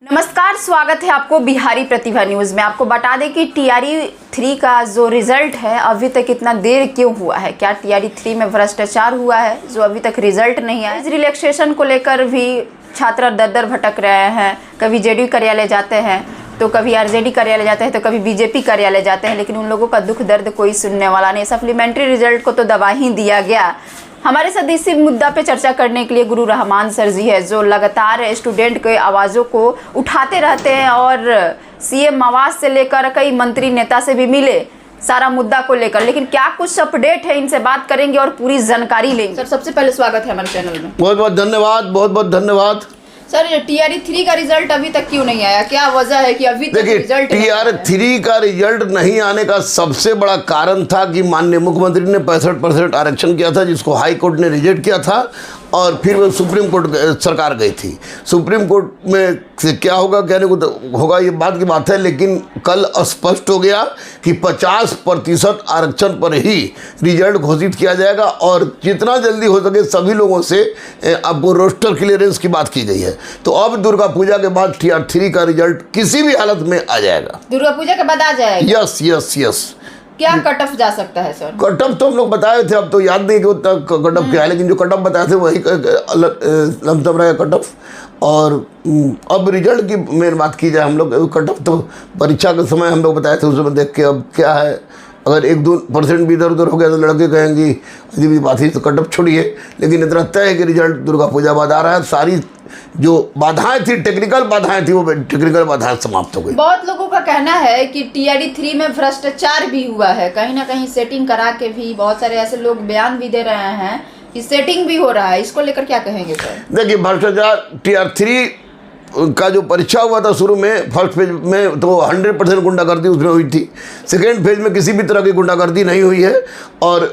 नमस्कार, स्वागत है आपको बिहारी प्रतिभा न्यूज़ में। आपको बता दें कि टीआरई 3 का जो रिजल्ट है अभी तक इतना देर क्यों हुआ है। क्या टीआरई 3 में भ्रष्टाचार हुआ है जो अभी तक रिजल्ट नहीं आया। रिलैक्सेशन को लेकर भी छात्र दर दर भटक रहे हैं। कभी जेडीयू कार्यालय जाते हैं तो कभी आरजेडी कार्यालय जाते हैं तो कभी बीजेपी कार्यालय जाते हैं, लेकिन उन लोगों का दुख दर्द कोई सुनने वाला नहीं। सप्लीमेंट्री रिजल्ट को तो दबा ही दिया गया। हमारे साथ इसी मुद्दा पे चर्चा करने के लिए गुरु रहमान सर जी है, जो लगातार स्टूडेंट के आवाज़ों को उठाते रहते हैं और सीएम आवास से लेकर कई मंत्री नेता से भी मिले सारा मुद्दा को लेकर। लेकिन क्या कुछ अपडेट है, इनसे बात करेंगे और पूरी जानकारी लेंगे। सर, सबसे पहले स्वागत है हमारे चैनल में। बहुत बहुत धन्यवाद, बहुत बहुत धन्यवाद। सर, टीआरई 3 का रिजल्ट अभी तक क्यों नहीं आया, क्या वजह है कि अभी तक रिजल्ट? टीआरई 3 का रिजल्ट नहीं आने का सबसे बड़ा कारण था कि माननीय मुख्यमंत्री ने 65% आरक्षण किया था, जिसको हाई कोर्ट ने रिजेक्ट किया था और फिर वो सुप्रीम कोर्ट सरकार गई थी। सुप्रीम कोर्ट में क्या होगा कहने को तो होगा, ये बात की बात है, लेकिन कल स्पष्ट हो गया कि 50% आरक्षण पर ही रिजल्ट घोषित किया जाएगा और जितना जल्दी हो सके सभी लोगों से आपको रोस्टर क्लियरेंस की बात की गई है। तो अब दुर्गा पूजा के बाद टीआरई 3 का रिजल्ट किसी भी हालत में आ जाएगा। दुर्गा पूजा के बाद आ जाएगा? Yes yes yes. क्या कट ऑफ जा सकता है सर? कट ऑफ तो हम लोग बताए थे, अब तो याद नहीं कि उतना कट ऑफ क्या है, लेकिन जो कट ऑफ बताए थे वही लमसम रहेगा कट ऑफ। और अब रिजल्ट की मेन बात की जाए, हम लोग कट ऑफ तो परीक्षा के समय हम लोग बताए थे, उसमें देख के अब क्या है, अगर 1-2% भी इधर उधर हो गया तो लड़के कहेंगे अजीब ही बात ही, तो कट ऑफ छोड़िए। लेकिन इतना तय है कि रिजल्ट दुर्गा पूजा बाद आ रहा है। सारी जो बाधाएं थी, टेक्निकल बाधाएं थी, वो टेक्निकल बाधाएं समाप्त हो गई। बहुत लोगों का कहना है कि टीआरई 3 में भ्रष्टाचार भी हुआ है, कहीं ना कहीं सेटिंग करा के भी बहुत सारे ऐसे लोग बयान भी दे रहे हैं कि सेटिंग भी हो रहा है। इसको लेकर क्या कहेंगे सर? देखिए, भ्रष्टाचार टीआरई 3 का जो परीक्षा हुआ था शुरू में, फर्स्ट फेज में तो 100% गुंडागर्दी उसमें हुई थी। सेकेंड फेज में किसी भी तरह की गुंडागर्दी नहीं हुई है और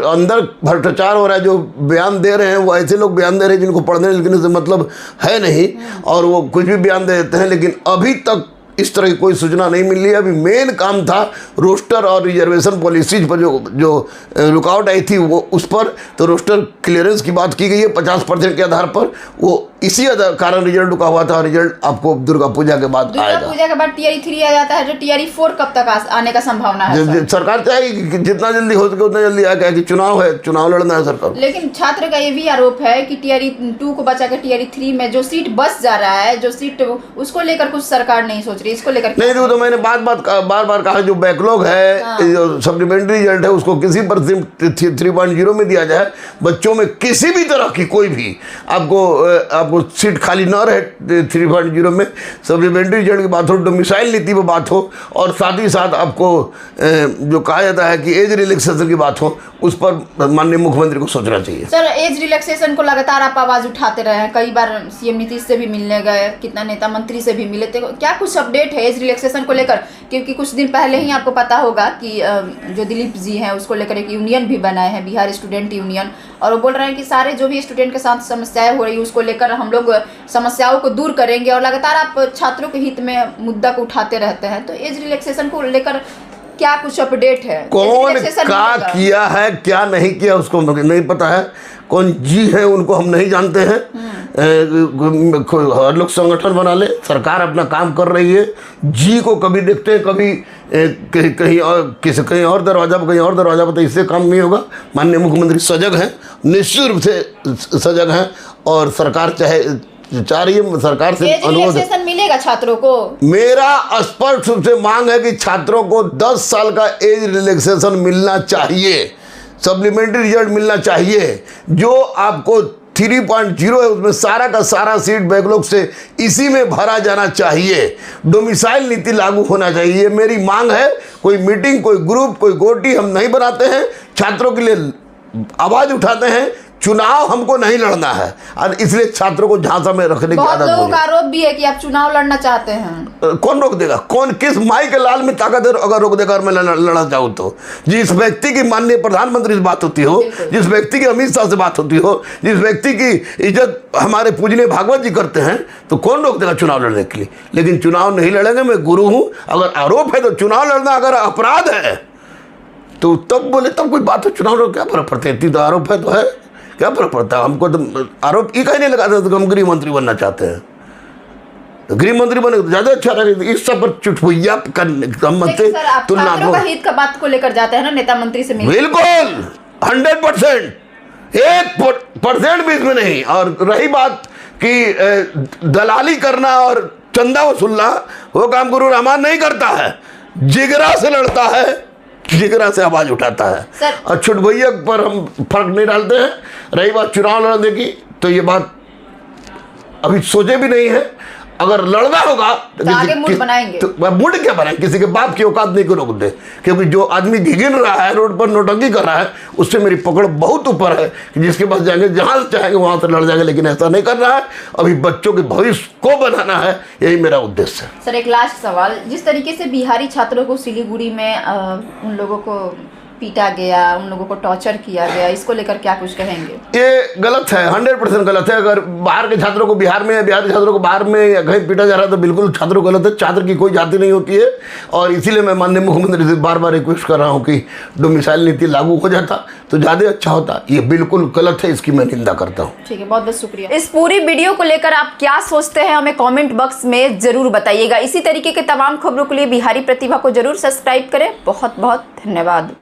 अंदर भ्रष्टाचार हो रहा है। जो बयान दे रहे हैं वो ऐसे लोग बयान दे रहे हैं जिनको पढ़ने लिखने से मतलब है नहीं, और वो कुछ भी बयान दे देते हैं। लेकिन अभी तक इस तरह की कोई सूचना नहीं मिली है। अभी मेन काम था रोस्टर और रिजर्वेशन पॉलिसीज पर जो रुकावट आई थी वो उस पर, तो रोस्टर क्लियरेंस की बात की गई है 50% के आधार पर। वो इसी कारण रिजल्ट रुका हुआ था। रिजल्ट आपको दुर्गा पूजा के बाद आएगा। दुर्गा पूजा के बाद टीआरई 3 आ जाता है, जो टीआरई 4 कब तक आने का संभावना है? सरकार चाहेगी कि जितना जल्दी हो सके उतना जल्दी आएगा, कि चुनाव है, चुनाव लड़ना है सरकार। लेकिन छात्र का ये भी आरोप है कि टीआरई 2 को बचा के टीआरई 3 में जो सीट बच जा रहा है, जो सीट, उसको लेकर कुछ सरकार नहीं सोच रही। इसको लेकर नहीं, तो मैंने बार बार कहा, जो बैकलॉग है, जो सप्लीमेंट्री रिजल्ट है, उसको किसी पर 3.0 में दिया जाए। बच्चों में किसी भी तरह की कोई भी आपको सीट खाली ना रहे 3.0 में। सप्लीमेंट्री रिजल्ट की बात हो, डोमिसाइल नीति पर बात हो, और साथ ही साथ आपको जो कहा जाता है कि एज रिलैक्सेशन की बात हो, उस पर माननीय मुख्यमंत्री को सोचना चाहिए। सर, एज रिलैक्सेशन को लगातार आप आवाज उठाते रहे हैं, कई बार सीएम नीतीश से भी मिलने गए, कितना नेता मंत्री से भी मिले, तो क्या कुछ अपडेट है एज रिलैक्सेशन को लेकर? क्योंकि कुछ दिन पहले ही आपको पता होगा कि जो दिलीप जी हैं उसको लेकर एक यूनियन भी बनाए हैं, बिहार स्टूडेंट यूनियन, और वो बोल रहे हैं कि सारे जो भी स्टूडेंट के साथ समस्याएं हो रही है उसको लेकर हम लोग समस्याओं को दूर करेंगे। और लगातार आप छात्रों के हित में मुद्दा को उठाते रहते हैं, तो एज रिलैक्सेशन को लेकर क्या कुछ अपडेट है? कौन क्या किया है, क्या नहीं किया, उसको नहीं पता है। कौन जी है उनको हम नहीं जानते हैं। हर लोग संगठन बना ले, सरकार अपना काम कर रही है। जी को कभी देखते हैं, कभी कहीं और दरवाजा पर, कहीं और दरवाजा पर, तो इससे काम नहीं होगा। माननीय मुख्यमंत्री सजग हैं, निश्चित रूप से सजग हैं, और सरकार चाह रही है, सरकार से अनुरोध है। मिलेगा छात्रों को? मेरा स्पष्ट रूप से मांग है कि छात्रों को 10 साल का एज रिलैक्सेशन मिलना चाहिए, सप्लीमेंट्री रिजल्ट मिलना चाहिए। जो आपको 3.0 है उसमें सारा का सारा सीट बैकलॉग से इसी में भरा जाना चाहिए। डोमिसाइल नीति लागू होना चाहिए, मेरी मांग है। कोई मीटिंग, कोई ग्रुप, कोई गोटी हम नहीं बनाते हैं, छात्रों के लिए आवाज उठाते हैं। चुनाव हमको नहीं लड़ना है, और इसलिए छात्रों को झांसा में रखने की आदत हो गई। लोगों का आरोप भी है कि आप चुनाव लड़ना चाहते हैं। कौन रोक देगा? कौन किस माई के लाल में ताकत है अगर रोक देगा? और मैं लड़ना चाहूँ तो जिस व्यक्ति की माननीय प्रधानमंत्री से बात होती हो, जिस व्यक्ति की अमित शाह से बात होती हो, जिस व्यक्ति की इज्जत हमारे पूजनीय भागवत जी करते हैं, तो कौन रोक देगा चुनाव लड़ने के लिए? लेकिन चुनाव नहीं लड़ेंगे। मैं गुरु हूँ, अगर आरोप है तो चुनाव लड़ना अगर अपराध है तो तब बोले, तब कोई बात हो। चुनाव क्या फर्क पड़ता है? तो आरोप है तो है, क्या फर्क पड़ता है? हमको तो आरोप ये कहीं नहीं लगाता तो हम गृह मंत्री बनना चाहते हैं। गृह मंत्री बने तो ज्यादा अच्छा रहेगा। इस सब पर चुटपुइया करने लेकिन सर, आप छात्रों का हित का बात को लेकर जाते हैं ना नेता मंत्री से मिलने। बिल्कुल 100%, 1% भी इसमें नहीं। और रही बात कि दलाली करना और चंदा वसूलना, वो काम गुरु रहमान नहीं करता है, जिगरा से लड़ता है, जिगरा से आवाज उठाता है। और छुटभैया पर हम फर्क नहीं डालते हैं। रही बात चुनाव लड़ने की, तो ये बात अभी सोचे भी नहीं है। अगर लड़ना होगा तो आगे मूड बनाएंगे। तो मूड क्या बनाएंगे, किसी के बाप की औकात नहीं को रोक दे। क्योंकि जो आदमी घिन रहा है, रोड पर नोटंकी कर रहा है, उससे मेरी पकड़ बहुत ऊपर है कि जिसके पास जाएंगे, जहां से चाहेंगे वहां से लड़ जाएंगे। लेकिन ऐसा नहीं कर रहा है। अभी बच्चों के भविष्य को बनाना है, यही मेरा उद्देश्य है। सर एक लास्ट सवाल, जिस तरीके से बिहारी छात्रों को सिलीगुड़ी में उन लोगों को पीटा गया, उन लोगों को टॉर्चर किया गया, इसको लेकर क्या कुछ कहेंगे? ये गलत है, 100% गलत है। अगर बाहर के छात्रों को बिहार में, बिहार के छात्रों को बाहर में या कहीं पीटा जा रहा है तो बिल्कुल छात्रों को गलत है। छात्र की कोई जाति नहीं होती है। और इसीलिए मैं माननीय मुख्यमंत्री से बार बार रिक्वेस्ट कर रहा हूँ कि डोमिसाइल नीति लागू हो जाता तो ज़्यादा अच्छा होता। ये बिल्कुल गलत है, इसकी मैं निंदा करता हूँ। ठीक है, बहुत बहुत शुक्रिया। इस पूरी वीडियो को लेकर आप क्या सोचते हैं हमें कमेंट बॉक्स में जरूर बताइएगा। इसी तरीके के तमाम खबरों के लिए बिहारी प्रतिभा को जरूर सब्सक्राइब करें। बहुत बहुत धन्यवाद।